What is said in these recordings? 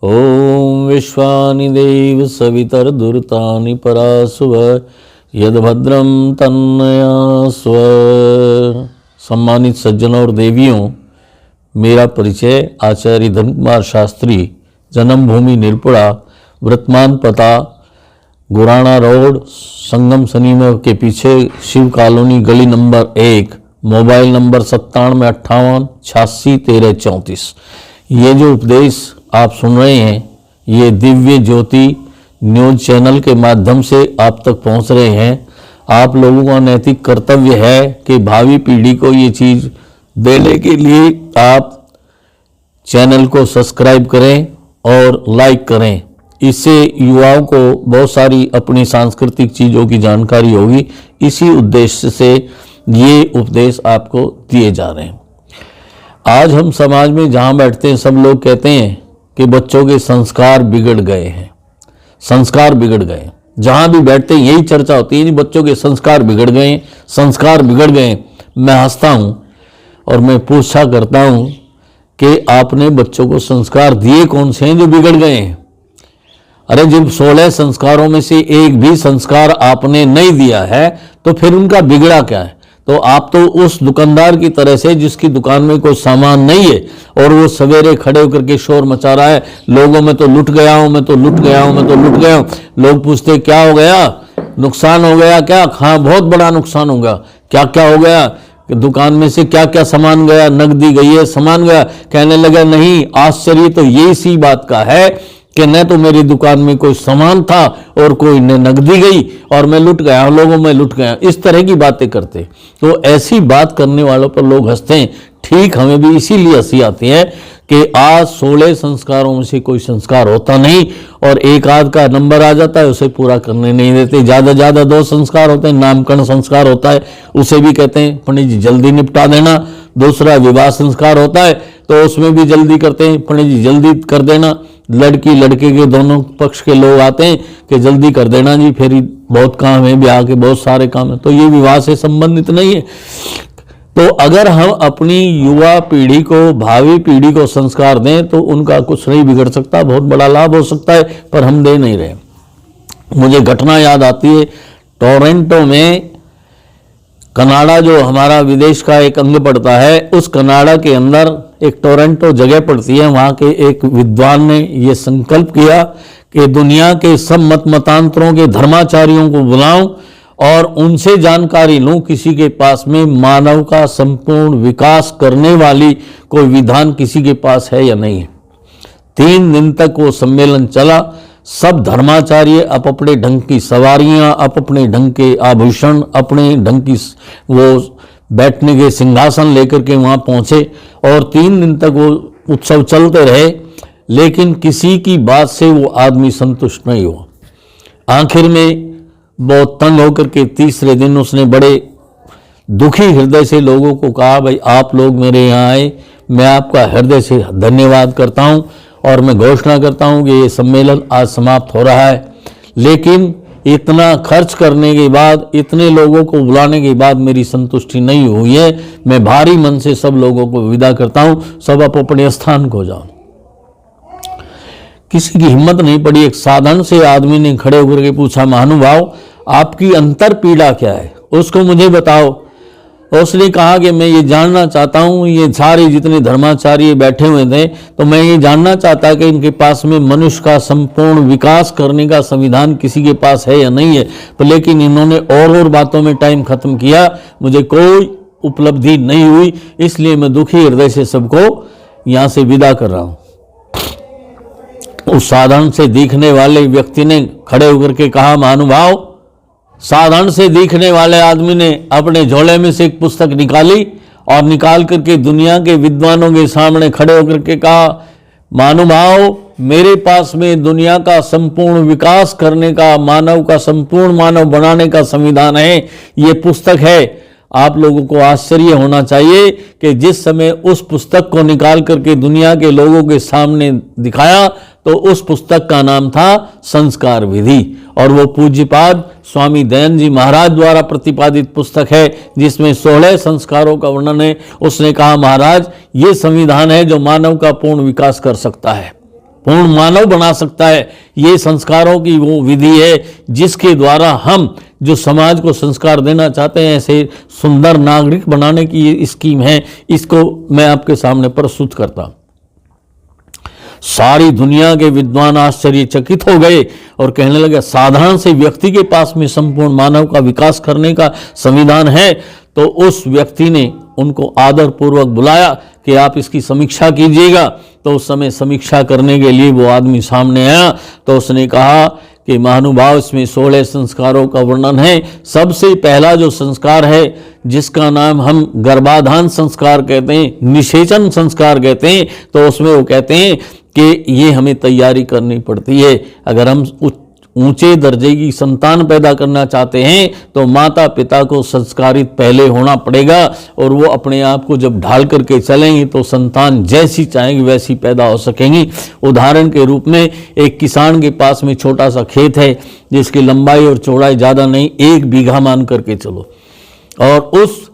ओम विश्वानि देव सवितर्दुर्तानि परासुव यद्भद्रम तन्नयास्व। सम्मानित सज्जनों और देवियों, मेरा परिचय आचार्य धन कुमार शास्त्री, जन्मभूमि निरपुड़ा, वर्तमान पता गुराना रोड, संगम सनीम के पीछे शिव कॉलोनी, गली नंबर 1, मोबाइल नंबर 9758861334। ये जो उपदेश आप सुन रहे हैं, ये दिव्य ज्योति न्यूज चैनल के माध्यम से आप तक पहुंच रहे हैं। आप लोगों का नैतिक कर्तव्य है कि भावी पीढ़ी को ये चीज़ देने के लिए आप चैनल को सब्सक्राइब करें और लाइक करें। इससे युवाओं को बहुत सारी अपनी सांस्कृतिक चीज़ों की जानकारी होगी। इसी उद्देश्य से ये उपदेश आपको दिए जा रहे हैं। आज हम समाज में जहाँ बैठते हैं, सब लोग कहते हैं कि बच्चों के संस्कार बिगड़ गए हैं, संस्कार बिगड़ गए। जहाँ भी बैठते हैं यही चर्चा होती है, बच्चों के संस्कार बिगड़ गए, संस्कार बिगड़ गए। मैं हंसता हूँ और मैं पूछा करता हूँ कि आपने बच्चों को संस्कार दिए कौन से हैं जो बिगड़ गए हैं? अरे जब 16 संस्कारों में से एक भी संस्कार आपने नहीं दिया है तो फिर उनका बिगड़ा क्या है? तो आप तो उस दुकानदार की तरह से जिसकी दुकान में कोई सामान नहीं है और वो सवेरे खड़े होकर के शोर मचा रहा है, लोगों में तो लुट गया हूं, मैं तो लुट गया हूं, मैं तो लुट गया हूं। लोग पूछते क्या हो गया, नुकसान हो गया क्या? हाँ, बहुत बड़ा नुकसान हो गया। क्या क्या हो गया? दुकान में से क्या क्या सामान गया? नकदी गई है, सामान गया। कहने लगा नहीं, आश्चर्य तो यही सी बात का है कि न तो मेरी दुकान में कोई सामान था और कोई न नकदी गई और मैं लुट गया, लोगों में लुट गया। इस तरह की बातें करते, तो ऐसी बात करने वालों पर लोग हंसते हैं। ठीक, हमें भी इसीलिए हंसी आती है कि आज 16 संस्कारों में से कोई संस्कार होता नहीं और एक आध का नंबर आ जाता है, उसे पूरा करने नहीं देते। ज़्यादा 2 संस्कार होते हैं। नामकरण संस्कार होता है, उसे भी कहते हैं पंडित जी जल्दी निपटा देना। दूसरा विवाह संस्कार होता है तो उसमें भी जल्दी करते हैं, पंडित जी जल्दी कर देना। लड़की लड़के के दोनों पक्ष के लोग आते हैं कि जल्दी कर देना जी, फिर बहुत काम है, ब्याह के बहुत सारे काम है। तो ये विवाह से संबंधित नहीं है। तो अगर हम अपनी युवा पीढ़ी को, भावी पीढ़ी को संस्कार दें तो उनका कुछ नहीं बिगड़ सकता, बहुत बड़ा लाभ हो सकता है, पर हम दे नहीं रहे। मुझे घटना याद आती है, टोरंटो में, कनाडा जो हमारा विदेश का एक अंग पड़ता है, उस कनाडा के अंदर एक टोरंटो जगह पड़ती है। वहाँ के एक विद्वान ने ये संकल्प किया कि दुनिया के सब मतांतरों के धर्माचार्यों को बुलाऊं और उनसे जानकारी लूं किसी के पास में मानव का संपूर्ण विकास करने वाली कोई विधान किसी के पास है या नहीं है। 3 दिन तक वो सम्मेलन चला। सब धर्माचार्य अपने ढंग की सवारियां, अपने ढंग के आभूषण, अपने ढंग की वो बैठने के सिंहासन लेकर के वहाँ पहुँचे और 3 दिन तक वो उत्सव चलते रहे, लेकिन किसी की बात से वो आदमी संतुष्ट नहीं हुआ। आखिर में बहुत तंग होकर के तीसरे दिन उसने बड़े दुखी हृदय से लोगों को कहा, भाई आप लोग मेरे यहाँ आए, मैं आपका हृदय से धन्यवाद करता हूँ और मैं घोषणा करता हूँ कि ये सम्मेलन आज समाप्त हो रहा है। लेकिन इतना खर्च करने के बाद, इतने लोगों को बुलाने के बाद मेरी संतुष्टि नहीं हुई है। मैं भारी मन से सब लोगों को विदा करता हूँ, सब अपने स्थान को जाओ। किसी की हिम्मत नहीं पड़ी। एक साधारण से आदमी ने खड़े होकर के पूछा, महानुभाव आपकी अंतर पीड़ा क्या है, उसको मुझे बताओ। उसने कहा कि मैं ये जानना चाहता हूँ, ये सारे जितने धर्माचार्य बैठे हुए थे, तो मैं ये जानना चाहता कि इनके पास में मनुष्य का संपूर्ण विकास करने का संविधान किसी के पास है या नहीं है। तो लेकिन इन्होंने और बातों में टाइम खत्म किया, मुझे कोई उपलब्धि नहीं हुई, इसलिए मैं दुखी हृदय से सबको यहाँ से विदा कर रहा हूँ। उस साधारण से दिखने वाले व्यक्ति ने खड़े होकर के कहा, महानुभाव, साधारण से दिखने वाले आदमी ने अपने झोले में से एक पुस्तक निकाली और निकाल करके दुनिया के विद्वानों के सामने खड़े होकर के कहा, महानुभाव, मेरे पास में दुनिया का संपूर्ण विकास करने का, मानव का संपूर्ण मानव बनाने का संविधान है, ये पुस्तक है। आप लोगों को आश्चर्य होना चाहिए कि जिस समय उस पुस्तक को निकाल करके दुनिया के लोगों के सामने दिखाया तो उस पुस्तक का नाम था संस्कार विधि, और वो पूज्यपाद स्वामी दयानंद जी महाराज द्वारा प्रतिपादित पुस्तक है जिसमें 16 संस्कारों का वर्णन है। उसने कहा, महाराज ये संविधान है जो मानव का पूर्ण विकास कर सकता है। पूर्ण मानव बना सकता है। ये संस्कारों की वो विधि है जिसके द्वारा हम जो समाज को संस्कार देना चाहते हैं, ऐसे सुंदर नागरिक बनाने की ये स्कीम है, इसको मैं आपके सामने प्रस्तुत करता हूं। सारी दुनिया के विद्वान आश्चर्यचकित हो गए और कहने लगे, साधारण से व्यक्ति के पास में संपूर्ण मानव का विकास करने का संविधान है। तो उस व्यक्ति ने उनको आदर पूर्वक बुलाया कि आप इसकी समीक्षा कीजिएगा। तो उस समय समीक्षा करने के लिए वो आदमी सामने आया तो उसने कहा कि महानुभाव, इसमें 16 संस्कारों का वर्णन है। सबसे पहला जो संस्कार है जिसका नाम हम गर्भाधान संस्कार कहते हैं, निषेचन संस्कार कहते हैं, तो उसमें वो कहते हैं कि ये हमें तैयारी करनी पड़ती है। अगर हम ऊंचे दर्जे की संतान पैदा करना चाहते हैं तो माता पिता को संस्कारित पहले होना पड़ेगा, और वो अपने आप को जब ढाल करके चलेंगे तो संतान जैसी चाहेंगी वैसी पैदा हो सकेंगी। उदाहरण के रूप में एक किसान के पास में छोटा सा खेत है जिसकी लंबाई और चौड़ाई ज़्यादा नहीं, 1 बीघा मान करके चलो, और उस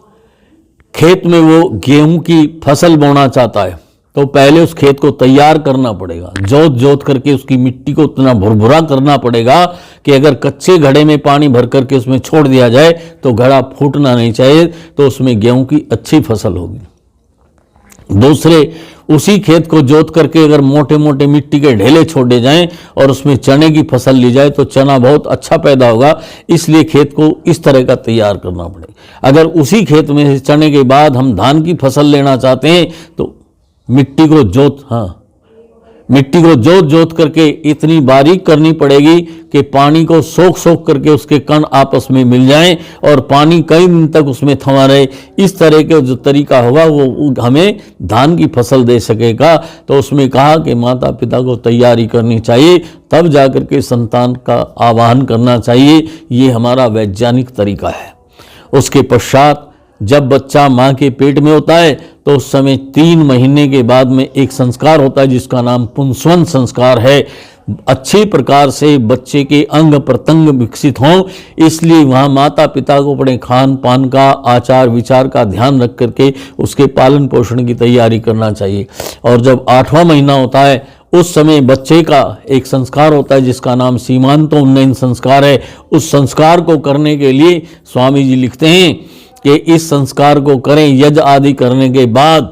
खेत में वो गेहूं की फसल बोना चाहता है। तो पहले उस खेत को तैयार करना पड़ेगा, जोत जोत करके उसकी मिट्टी को इतना भुरभुरा करना पड़ेगा कि अगर कच्चे घड़े में पानी भर करके उसमें छोड़ दिया जाए तो घड़ा फूटना नहीं चाहिए, तो उसमें गेहूं की अच्छी फसल होगी। दूसरे, उसी खेत को जोत करके अगर मोटे मोटे मिट्टी के ढेले छोड़े जाएं और उसमें चने की फसल ली जाए तो चना बहुत अच्छा पैदा होगा। इसलिए खेत को इस तरह का तैयार करना पड़ेगा। अगर उसी खेत में से चने के बाद हम धान की फसल लेना चाहते हैं तो मिट्टी को जोत जोत करके इतनी बारीक करनी पड़ेगी कि पानी को सोख सोख करके उसके कण आपस में मिल जाएं और पानी कई दिन तक उसमें थमा रहे। इस तरह के जो तरीका होगा वो हमें धान की फसल दे सकेगा। तो उसमें कहा कि माता पिता को तैयारी करनी चाहिए, तब जाकर के संतान का आवाहन करना चाहिए। ये हमारा वैज्ञानिक तरीका है। उसके पश्चात जब बच्चा माँ के पेट में होता है तो उस समय 3 महीने के बाद में एक संस्कार होता है जिसका नाम पुंसवन संस्कार है। अच्छी प्रकार से बच्चे के अंग प्रत्यंग विकसित हों, इसलिए वहाँ माता पिता को अपने खान पान का, आचार विचार का ध्यान रख करके उसके पालन पोषण की तैयारी करना चाहिए। और जब 8वां महीना होता है उस समय बच्चे का एक संस्कार होता है जिसका नाम सीमांतोन्नयन संस्कार है। उस संस्कार को करने के लिए स्वामी जी लिखते हैं कि इस संस्कार को करें। यज्ञ आदि करने के बाद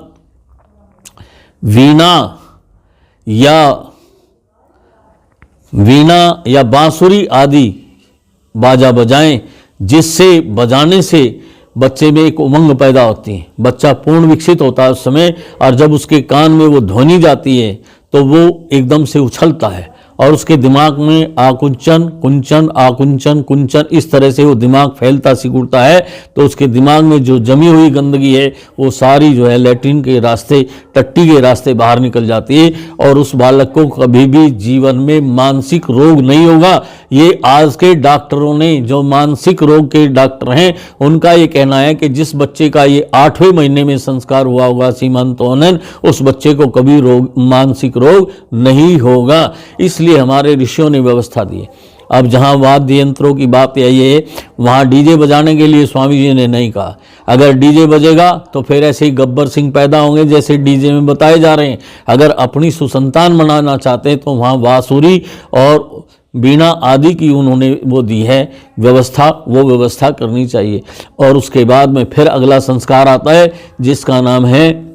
वीणा या बांसुरी आदि बाजा बजाएं, जिससे बजाने से बच्चे में एक उमंग पैदा होती है। बच्चा पूर्ण विकसित होता है उस समय, और जब उसके कान में वो ध्वनि जाती है तो वो एकदम से उछलता है और उसके दिमाग में आकुंचन कुंचन आकुंचन कुंचन इस तरह से वो दिमाग फैलता सिकुड़ता है। तो उसके दिमाग में जो जमी हुई गंदगी है वो सारी जो है लैट्रिन के रास्ते, टट्टी के रास्ते बाहर निकल जाती है, और उस बालक को कभी भी जीवन में मानसिक रोग नहीं होगा। ये आज के डॉक्टरों ने, जो मानसिक रोग के डॉक्टर हैं, उनका ये कहना है कि जिस बच्चे का ये 8वें महीने में संस्कार हुआ होगा सीमांतोन्नयन, उस बच्चे को कभी मानसिक रोग नहीं होगा। इसलिए हमारे ऋषियों ने व्यवस्था दी है। अब जहाँ वाद्य यंत्रों की बात आई है, वहाँ डीजे बजाने के लिए स्वामी जी ने नहीं कहा। अगर डीजे बजेगा तो फिर ऐसे ही गब्बर सिंह पैदा होंगे जैसे डीजे में बताए जा रहे हैं। अगर अपनी सुसंतान बनाना चाहते हैं तो वहाँ बांसुरी और वीणा आदि की उन्होंने वो दी है व्यवस्था, वो व्यवस्था करनी चाहिए। और उसके बाद में फिर अगला संस्कार आता है जिसका नाम है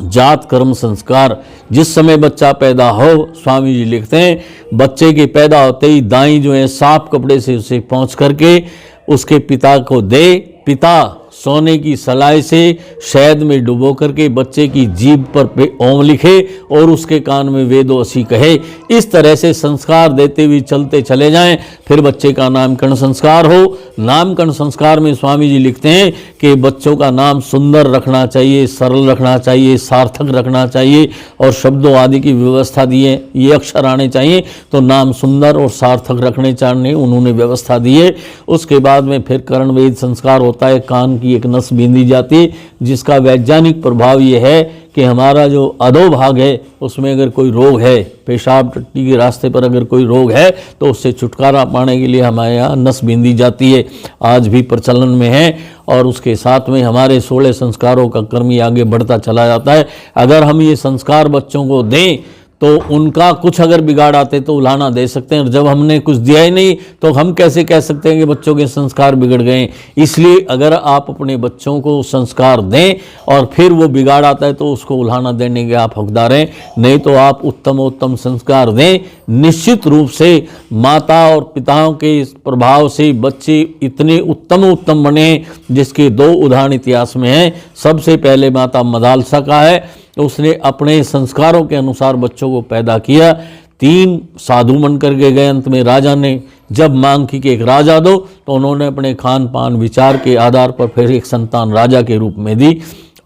जात कर्म संस्कार। जिस समय बच्चा पैदा हो, स्वामी जी लिखते हैं, बच्चे के पैदा होते ही दाई जो है साफ कपड़े से उसे पोंछ करके उसके पिता को दे। पिता सोने की सलाई से शहद में डुबो करके बच्चे की जीभ पर ओम लिखे और उसके कान में वेदोसी कहे। इस तरह से संस्कार देते हुए चलते चले जाएं। फिर बच्चे का नामकरण संस्कार हो। नामकरण संस्कार में स्वामी जी लिखते हैं कि बच्चों का नाम सुंदर रखना चाहिए, सरल रखना चाहिए, सार्थक रखना चाहिए, और शब्दों आदि की व्यवस्था दी है। ये अक्षर आने चाहिए तो नाम सुंदर और सार्थक रखने चाहिए, उन्होंने व्यवस्था दी है। उसके बाद में फिर कर्णवेद संस्कार होता है। कान की एक नस बींदी जाती है जिसका वैज्ञानिक प्रभाव ये है कि हमारा जो अधोभाग है उसमें अगर कोई रोग है, पेशाब टट्टी के रास्ते पर अगर कोई रोग है तो उससे छुटकारा पाने के लिए हमारे यहाँ नस बींदी जाती है, आज भी प्रचलन में है। और उसके साथ में हमारे 16 संस्कारों का क्रम ही आगे बढ़ता चला जाता है। अगर हम ये संस्कार बच्चों को दें तो उनका कुछ अगर बिगाड़ आते तो उलाहना दे सकते हैं। जब हमने कुछ दिया ही नहीं तो हम कैसे कह सकते हैं कि बच्चों के संस्कार बिगड़ गए। इसलिए अगर आप अपने बच्चों को संस्कार दें और फिर वो बिगाड़ आता है तो उसको उलाहना देने के आप हकदार हैं। नहीं तो आप उत्तम संस्कार दें। निश्चित रूप से माता और पिताओं के इस प्रभाव से बच्चे इतने उत्तम बने जिसके 2 उदाहरण इतिहास में हैं। सबसे पहले माता मदालसा का है, उसने अपने संस्कारों के अनुसार बच्चों को पैदा किया। 3 साधु बन करके गए। अंत में राजा ने जब मांग की कि एक राजा दो तो उन्होंने अपने खान पान विचार के आधार पर फिर एक संतान राजा के रूप में दी।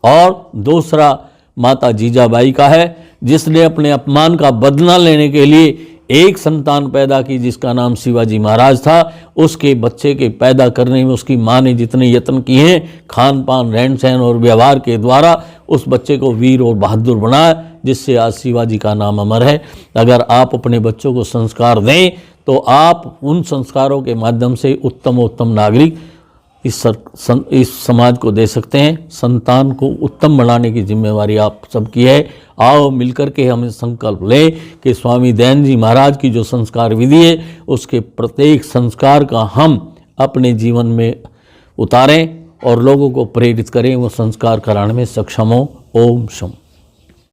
और दूसरा माता जीजाबाई का है, जिसने अपने अपमान का बदला लेने के लिए एक संतान पैदा की जिसका नाम शिवाजी महाराज था। उसके बच्चे के पैदा करने में उसकी माँ ने जितने यत्न किए हैं, खान पान रहन सहन और व्यवहार के द्वारा उस बच्चे को वीर और बहादुर बनाया, जिससे आज शिवाजी का नाम अमर है। अगर आप अपने बच्चों को संस्कार दें तो आप उन संस्कारों के माध्यम से उत्तम नागरिक इस समाज को दे सकते हैं। संतान को उत्तम बनाने की जिम्मेवारी आप सबकी है। आओ मिलकर के हम संकल्प लें कि स्वामी दयानंद जी महाराज की जो संस्कार विधि है उसके प्रत्येक संस्कार का हम अपने जीवन में उतारें और लोगों को प्रेरित करें, वो संस्कार कराने में सक्षम हो। ओम शम।